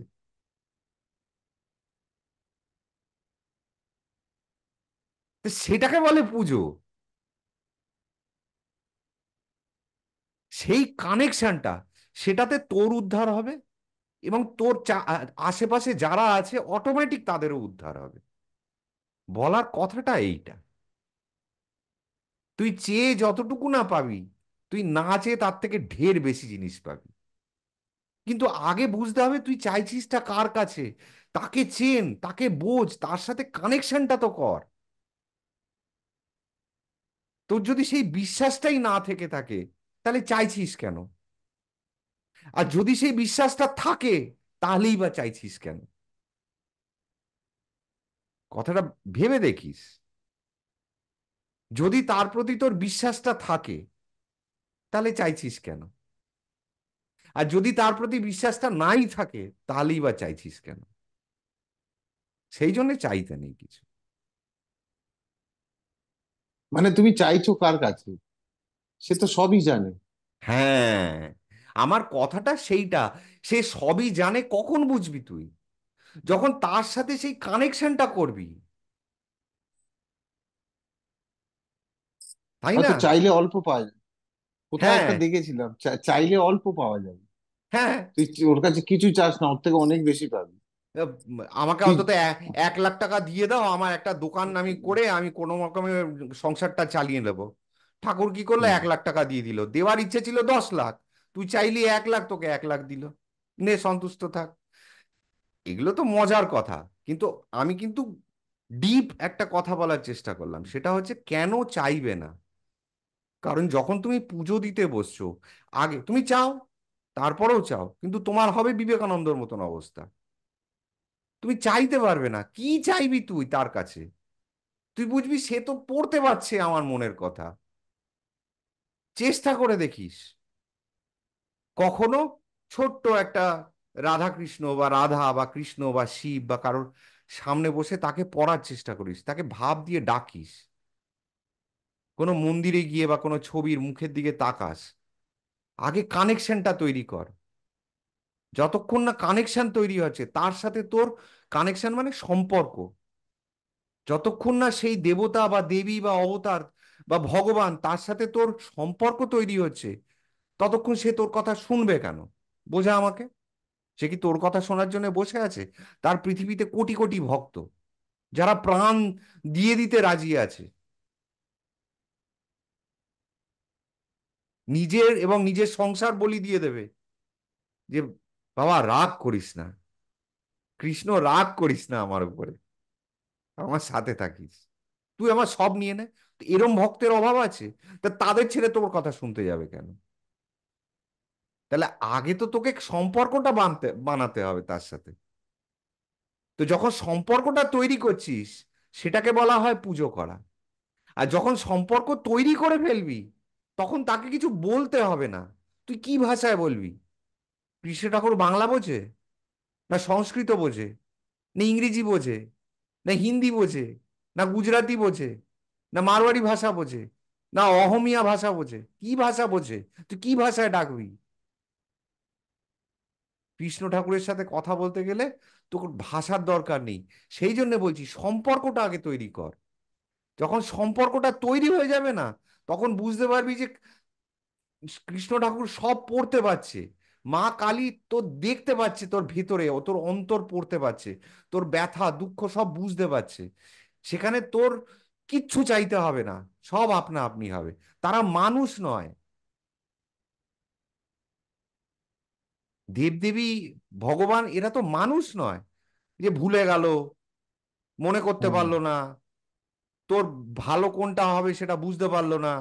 তো সেটাকে বলে পুজো। সেই কানেকশনটা, সেটাতে তোর উদ্ধার হবে, এবং তোর আশেপাশে যারা আছে অটোমেটিক তাদেরও উদ্ধার হবে। বলার কথাটা এইটা। তুই চেয়ে যতটুকু না পাবি, তুই না চেয়ে তার থেকে ঢের বেশি জিনিস পাবি। কিন্তু আগে বুঝতে হবে তুই চাইছিসটা কার কাছে। তাকে চেন, তাকে বোঝ, তার সাথে কানেকশনটা তো কর। তোর যদি সেই বিশ্বাসটাই না থেকে থাকে, তাহলে চাইছিস কেন? আর যদি সেই বিশ্বাসটা থাকে, তাহলেই বা চাইছিস কেন? কথাটা ভেবে দেখিস। যদি তার প্রতি তোর বিশ্বাসটা থাকে, তাহলে চাইছিস কেন? আর যদি তার প্রতি বিশ্বাসটা নাই থাকে, তাহলেই বা চাইছিস কেন? সেই জন্য চাইতে নেই কিছু। মানে তুমি চাইছো কার কাছে, সে তো সবই জানে। হ্যাঁ, আমার কথাটা সেইটা। সে সবই জানে, কখন বুঝবি তুই? যখন তার সাথে সেই কানেকশনটা করবি, তাই হয়তো না? চাইলে অল্প পাওয়া যায়। কোথাও হ্যাঁ, একটা দেখেছিলাম, চাইলে অল্প পাওয়া যাবে। হ্যাঁ। তুই ওর কাছে কিছু চাস না, ওর থেকে অনেক বেশি পাবি। আহ, আমাকে তুই অন্তত 1 লাখ টাকা দিয়ে দাও, আমার একটা দোকান আমি করে আমি কোনো রকমে সংসারটা চালিয়ে নেবো। ঠাকুর কি করলো, হুম। 1 লাখ টাকা দিয়ে দিল, দেওয়ার ইচ্ছে ছিল 10 লাখ, তুই চাইলি 1 লাখ, তোকে 1 লাখ দিল, নে সন্তুষ্ট থাক। এগুলো তো মজার কথা, কিন্তু আমি কিন্তু ডিপ একটা কথা বলার চেষ্টা করলাম, সেটা হচ্ছে কেন চাইবে না। কারণ যখন তুমি পুজো দিতে বসছো, আগে তুমি চাও, তারপরেও চাও, কিন্তু তোমার হবে বিবেকানন্দর মতন অবস্থা। তুমি চাইতে পারবে না, কি চাইবি তুই তার কাছে? তুই বুঝবি সে তো পড়তে পারছে আমার মনের কথা। চেষ্টা করে দেখিস কখনো ছোট্ট একটা রাধা কৃষ্ণ বা রাধা বা কৃষ্ণ বা শিব বা কারোর সামনে বসে তাকে পড়ার চেষ্টা করিস, তাকে ভাব দিয়ে ডাকিস, কোনো মন্দিরে গিয়ে বা কোনো ছবির মুখের দিকে তাকাস। আগে কানেকশনটা তৈরি কর। যতক্ষণ না কানেকশন তৈরি হচ্ছে তার সাথে তোর, কানেকশন মানে সম্পর্ক, যতক্ষণ না সেই দেবতা বা দেবী বা অবতার বা ভগবান তার সাথে তোর সম্পর্ক তৈরি হচ্ছে, ততক্ষণ সে তোর কথা শুনবে কেন? বোঝা আমাকে। সে কি তোর কথা শোনার জন্য বসে আছে? তার পৃথিবীতে কোটি কোটি ভক্ত, যারা প্রাণ দিয়ে দিতে রাজি আছে, নিজের এবং নিজের সংসার বলি দিয়ে দেবে, যে বাবা রাগ করিস না, কৃষ্ণ রাগ করিস না আমার উপরে, আমার সাথে থাকিস, তুই আমার সব নিয়ে নে। তো এরম ভক্তের অভাব আছে? তা তাদের ছেড়ে তোর কথা শুনতে যাবে কেন? তাহলে আগে তো তোকে সম্পর্কটা বানাতে হবে তার সাথে। তো যখন সম্পর্কটা তৈরি করছিস, সেটাকে বলা হয় পুজো করা। আর যখন সম্পর্ক তৈরি করে ফেলবি, তখন তাকে কিছু বলতে হবে না। তুই কি ভাষায় বলবি? কৃষ্ণ ঠাকুর বাংলা বোঝে, না সংস্কৃত বোঝে, না ইংরেজি বোঝে, না হিন্দি বোঝে, না গুজরাটি বোঝে, না মারওয়াড়ি ভাষা বোঝে, না অহমিয়া ভাষা বোঝে? কি ভাষা বোঝে? তুই কি ভাষায় ডাকবি? কৃষ্ণ ঠাকুরের সাথে কথা বলতে গেলে তোর ভাষার দরকার নেই। সেই জন্য বলছি সম্পর্কটা আগে তৈরি কর। যখন সম্পর্কটা তৈরি হয়ে যাবে না, তখন বুঝতে পারবি যে কৃষ্ণ ঠাকুর সব পড়তে পারছে। মা কালী তোর দেখতে পাচ্ছে, তোর ভিতরে, ও তোর অন্তর পড়তে পারছে, তোর ব্যথা দুঃখ সব বুঝতে পারছে। সেখানে তোর কিচ্ছু চাইতে হবে না, সব আপনা আপনি হবে। তারা মানুষ নয়। দেবদেবী, ভগবান, এরা তো মানুষ নয় যে ভুলে গেল, মনে করতে হুম। পারলো না, তোর ভালো কোনটা হবে সেটা বুঝতে পারলো না।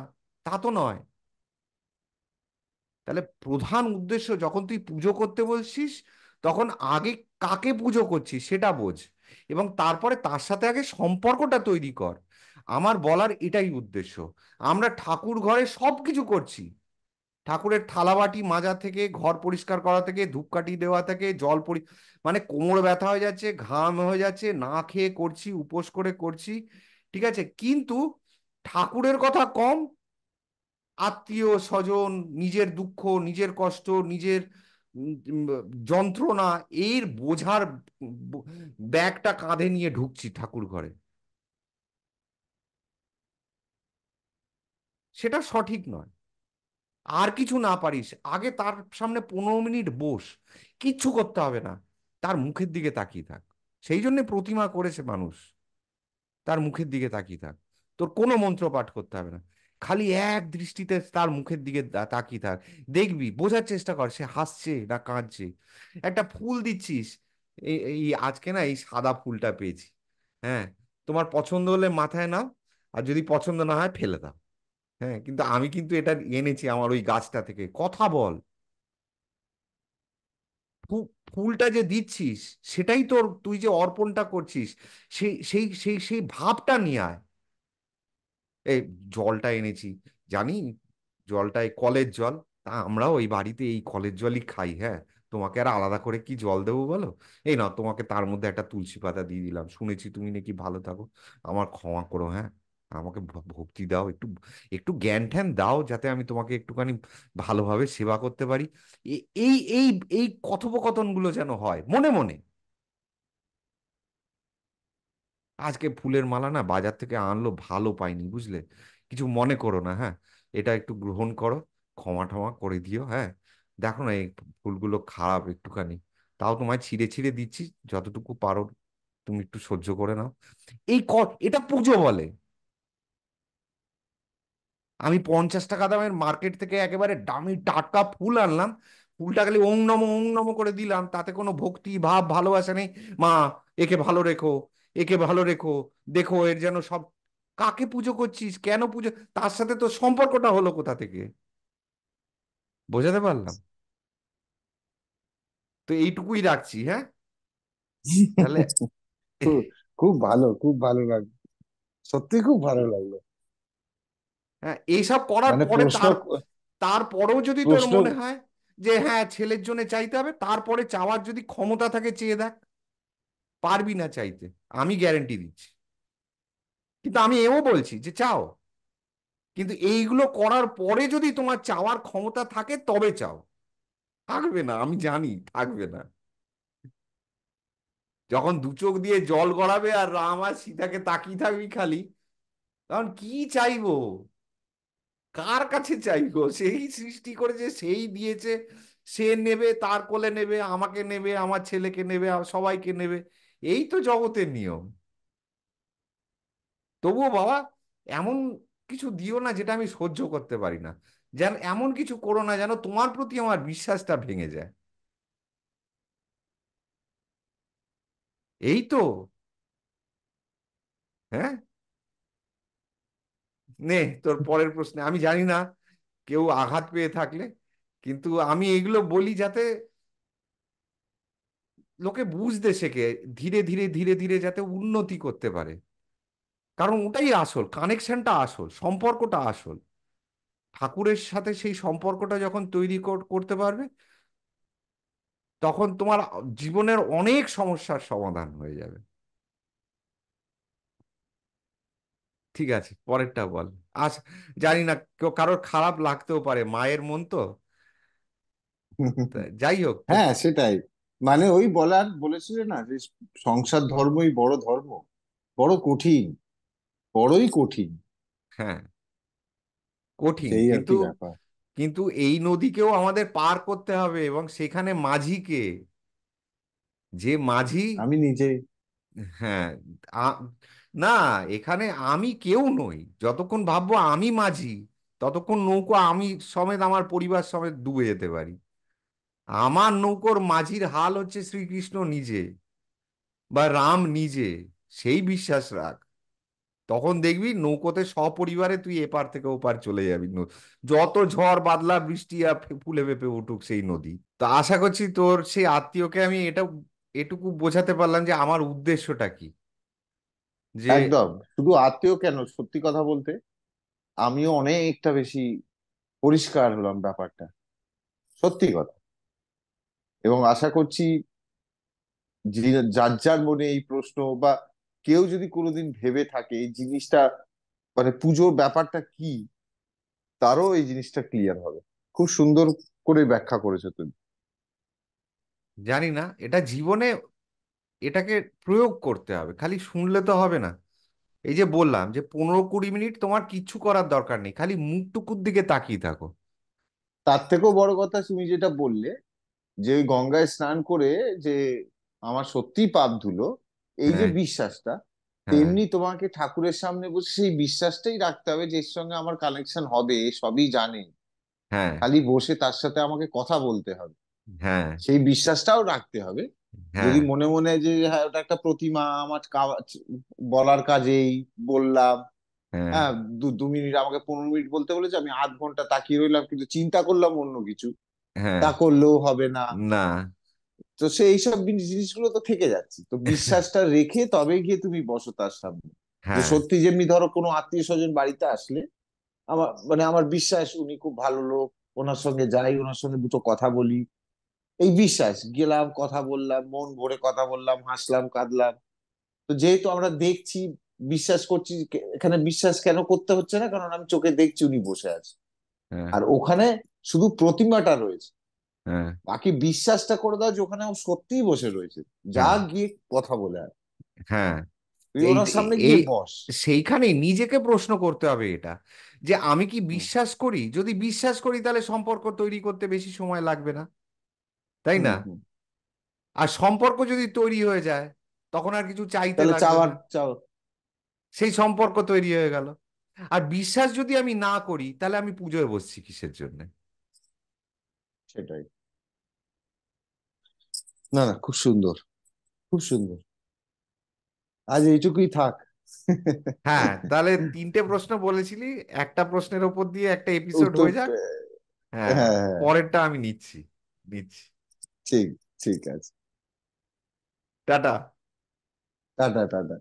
তা তো নয়। তাহলে প্রধান উদ্দেশ্য, যখন তুই পুজো করতে বলছিস, তখন আগে কাকে পুজো করছিস সেটা বোঝ, এবং তারপরে তার সাথে আগে সম্পর্কটা তৈরি কর। আমার বলার এটাই উদ্দেশ্য। আমরা ঠাকুর ঘরে সব কিছু করছি, ঠাকুরের থালাবাটি মাজা থেকে, ঘর পরিষ্কার করা থেকে, ধূপকাঠি দেওয়া থেকে, মানে কোমর ব্যথা হয়ে যাচ্ছে, ঘাম হয়ে যাচ্ছে, না খেয়ে করছি, উপোস করে করছি, ঠিক আছে, কিন্তু ঠাকুরের কথা কম, আত্মীয় স্বজন, নিজের দুঃখ, নিজের কষ্ট, নিজের উম, যন্ত্রণা, এর বোঝার ব- ব্যাগটা কাঁধে নিয়ে ঢুকছি ঠাকুর ঘরে। সেটা সঠিক নয়। আর কিছু না পারিস, আগে তার সামনে 15 মিনিট বস, কিচ্ছু করতে হবে না, তার মুখের দিকে তাকিয়ে থাক। সেই জন্য প্রতিমা করেছে মানুষ। তার মুখের দিকে তাকিয়ে থাক, তোর কোনো মন্ত্র পাঠ করতে হবে না, খালি এক দৃষ্টিতে তার মুখের দিকে তাকিয়ে থাক। দেখবি, বোঝার চেষ্টা কর সে হাসছে না কাঁদছে। একটা ফুল দিচ্ছিস, এই এই আজকে না এই সাদা ফুলটা পেয়েছি, হ্যাঁ, তোমার পছন্দ হলে মাথায় নাও, আর যদি পছন্দ না হয় ফেলে দাও। হ্যাঁ, কিন্তু আমি কিন্তু এটা এনেছি আমার ওই গাছটা থেকে, কথা বল। ফুলটা যে দিচ্ছিস, সেটাই তোর, তুই যে অর্পণটা করছিস, সেই ভাবটা নিয়ে আয়। এই জলটা এনেছি, জানি জলটাই কলের জল, তা আমরাও ওই বাড়িতে এই কলের জলই খাই, হ্যাঁ, তোমাকে আর আলাদা করে কি জল দেবো বলো? এই না, তোমাকে তার মধ্যে একটা তুলসী পাতা দিয়ে দিলাম, শুনেছি তুমি নাকি ভালো থাকো, আমার ক্ষমা করো, হ্যাঁ, আমাকে ভক্তি দাও একটু, একটু জ্ঞান ট্যান দাও, যাতে আমি তোমাকে একটুখানি ভালোভাবে সেবা করতে পারি। এই এই এই কথোপকথনগুলো যেন হয় মনে মনে। আজকে ফুলের মালা না বাজার থেকে আনলো, ভালো পাইনি, বুঝলে? কিছু মনে করো না, হ্যাঁ, এটা একটু গ্রহণ করো, ক্ষমা টমা করে দিও, হ্যাঁ। দেখো না এই ফুলগুলো খারাপ একটুখানি, তাও তোমায় ছিঁড়ে ছিঁড়ে দিচ্ছি, যতটুকু পারো তুমি একটু সহ্য করে নাও। এটা পুজো বলে। আমি 50 টাকা দামের মার্কেট থেকে একেবারে দামি টাটকা ফুল আনলাম, ফুলটা খালি ওং নমো করে দিলাম, তাতে কোনো ভক্তি ভাব ভালোবাসা নেই। মা, একে ভালো রেখো, একে ভালো রেখো, দেখো এর যেন সব। কাকে পুজো করছিস, কেন পুজো? তার সাথে তো সম্পর্কটা হলো কোথা থেকে? বোঝাতে পারলাম? তো এইটুকুই রাখছি, হ্যাঁ। তাহলে খুব খুব ভালো, খুব ভালো লাগলো, সত্যি খুব ভালো লাগলো। হ্যাঁ, এইসব করার মানে পরে তারপরেও যদি তোর প্রশ্ন মনে হয় যে হ্যাঁ ছেলের জন্য চাইতে হবে, তারপরে চাওয়ার যদি ক্ষমতা থাকে চেয়ে দেখ। পারবি না চাইতে, আমি গ্যারেন্টি দিচ্ছি। কিন্তু আমি এও বলছি যে চাও, কিন্তু এইগুলো করার পরে যদি তোমার চাওয়ার ক্ষমতা থাকে তবে চাও। থাকবে না, আমি জানি থাকবে না। যখন দু চোখ দিয়ে জল গড়াবে আর রাম আর সীতাকে তাকিয়ে থাকবি খালি, তখন কি চাইবো? কার কাছে চাইবো? সেই সৃষ্টি করেছে, সেই দিয়েছে, সে নেবে, তার কোলে নেবে, আমাকে নেবে, আমার ছেলেকে নেবে, সবাইকে নেবে। এই তো জগতের নিয়ম। তবুও বাবা, এমন কিছু দিও না যেটা আমি সহ্য করতে পারি না। যেন এমন কিছু করো না যেন তোমার প্রতি আমার বিশ্বাসটা ভেঙে যায়। এই তো। হ্যাঁ, নে তোর পরের প্রশ্নে। আমি জানি না কেউ আঘাত পেয়ে থাকলে, কিন্তু আমি এগুলো বলি যাতে লোকে বুঝতে শেখে, ধীরে ধীরে ধীরে ধীরে যাতে উন্নতি করতে পারে। কারণ ওটাই আসল, কানেকশনটা আসল, সম্পর্কটা আসল। ঠাকুরের সাথে সেই সম্পর্কটা যখন তৈরি করতে পারবে, তখন তোমার জীবনের অনেক সমস্যার সমাধান হয়ে যাবে। ঠিক আছে, পরেরটা বল। আজ জানি না, কারোর খারাপ লাগতেও পারে, মায়ের মন তো। তা যাই হোক তো। হ্যাঁ, সেটাই। মানে ওই বলেছিলে না যে সংসার ধর্মই বড় ধর্ম। বড় কঠিন, বড়ই কঠিন। হ্যাঁ, কঠিন, সেই আর কিন্তু কি ব্যাপার। কিন্তু এই নদীকেও আমাদের পার করতে হবে, এবং সেখানে মাঝিকে, যে মাঝি। আমি নিজে। হ্যাঁ। আ- না, এখানে আমি কেউ নই। যতক্ষণ ভাববো আমি মাঝি, ততক্ষণ নৌকো আমি সমেত, আমার পরিবার সমেত ডুবে যেতে পারি। আমার নৌকোর মাঝির হাল হচ্ছে শ্রীকৃষ্ণ নিজে, বা রাম নিজে। সেই বিশ্বাস রাখ। তখন দেখবি নৌকোতে সপরিবারে তুই এপার থেকে ওপার চলে যাবি। যত ঝড় বাদলা বৃষ্টি আর ফুলে ফেঁপে উঠুক সেই নদী। তো আশা করছি তোর সেই আত্মীয়কে আমি এটুকু বোঝাতে পারলাম যে আমার উদ্দেশ্যটা কি। যে একদম। শুধু আত্মীয় কেন, সত্যি কথা বলতে আমিও অনেকটা বেশি পরিষ্কার হলাম ব্যাপারটা। সত্যি কথা। এবং আশা করছি যার যার মনে এই প্রশ্ন, বা কেউ যদি কোনোদিন ভেবে থাকে এই জিনিসটা, মানে পুজোর ব্যাপারটা কি, তারও এই জিনিসটা ক্লিয়ার হবে। খুব সুন্দর করে ব্যাখ্যা করেছো তুমি। জানি না, এটা জীবনে এটাকে প্রয়োগ করতে হবে, খালি শুনলে তো হবে না। এই যে বললাম যে 15-20 মিনিট তোমার কিচ্ছু করার দরকার নেই, খালি মুখটুকুর দিকে তাকিয়ে থাকো। তার থেকেও বড় কথা তুমি যেটা বললে, যে ওই গঙ্গায় স্নান করে যে আমার সত্যিই পাপ ধুলো, এই যে হ্যাঁ, বিশ্বাসটা, হ্যাঁ, তেমনি তোমাকে ঠাকুরের সামনে বসে সেই বিশ্বাসটাই রাখতে হবে যে এর সঙ্গে আমার কানেকশন হবে, এ সবই জানে। হ্যাঁ, খালি বসে তার সাথে আমাকে কথা বলতে হবে, হ্যাঁ, সেই বিশ্বাসটাও রাখতে হবে। হ্যাঁ, যদি মনে মনে যে হ্যাঁ ওটা একটা প্রতিমা, আমার বলার কাজেই বললাম, হ্যাঁ, হ্যাঁ 2 মিনিট আমাকে 15 মিনিট বলতে বলেছে, আমি আধ ঘন্টা তাকিয়ে রইলাম কিন্তু চিন্তা করলাম অন্য কিছু, হ্যাঁ, তা করলেও হবে না। না, তো সেই সব জিনিসগুলো তো থেকে যাচ্ছে, তো বিশ্বাসটা রেখে তবে গিয়ে তুমি বসো তার সামনে। যে হ্যাঁ, সত্যি, যেমনি ধরো কোনো আত্মীয় স্বজন বাড়িতে আসলে, আমার মানে আমার বিশ্বাস উনি খুব ভালো লোক, ওনার সঙ্গে যাই, ওনার সঙ্গে দুটো কথা বলি, এই বিশ্বাস গেলাম, কথা বললাম, মন ভরে কথা বললাম, হাসলাম কাঁদলাম। তো যেহেতু আমরা দেখছি, বিশ্বাস করছি, এখানে বিশ্বাস কেন করতে হচ্ছে না, কারণ আমি চোখে দেখছি উনি বসে আছে। হ্যাঁ, আর ওখানে শুধু প্রতিমাটা রয়েছে, হ্যাঁ, বাকি বিশ্বাসটা করে দাও যে ওখানে ও সত্যিই বসে রয়েছে। যা হ্যাঁ, গিয়ে কথা বলে আয়, হ্যাঁ। তুই এই ওনার সামনে এই গিয়ে বস। সেইখানে নিজেকে প্রশ্ন করতে হবে এটা, যে আমি কি হুম, বিশ্বাস করি? যদি বিশ্বাস করি তাহলে সম্পর্ক তৈরি করতে বেশি সময় লাগবে না, তাই হুম, না? হুম। আর সম্পর্ক যদি তৈরি হয়ে যায়, তখন আর কিছু চাইতে তাহলে লাগবে চাওয়ার না, চাও। সেই সম্পর্ক তৈরি হয়ে গেল। আর বিশ্বাস যদি আমি না করি, তাহলে আমি পুজোয় বসছি কিসের জন্য? সেটাই। না না, খুব সুন্দর, খুব সুন্দর। আজ এইটুকুই থাক। হ্যাঁ, তাহলে 3টে প্রশ্ন বলেছিলি, একটা প্রশ্নের ওপর দিয়ে একটা এপিসোড উত্তর হয়ে যাক। হ্যাঁ, হ্যাঁ হ্যাঁ। পরেরটা আমি নিচ্ছি, নিচ্ছি। ঠিক, ঠিক আছে। টাটা। Tata tata.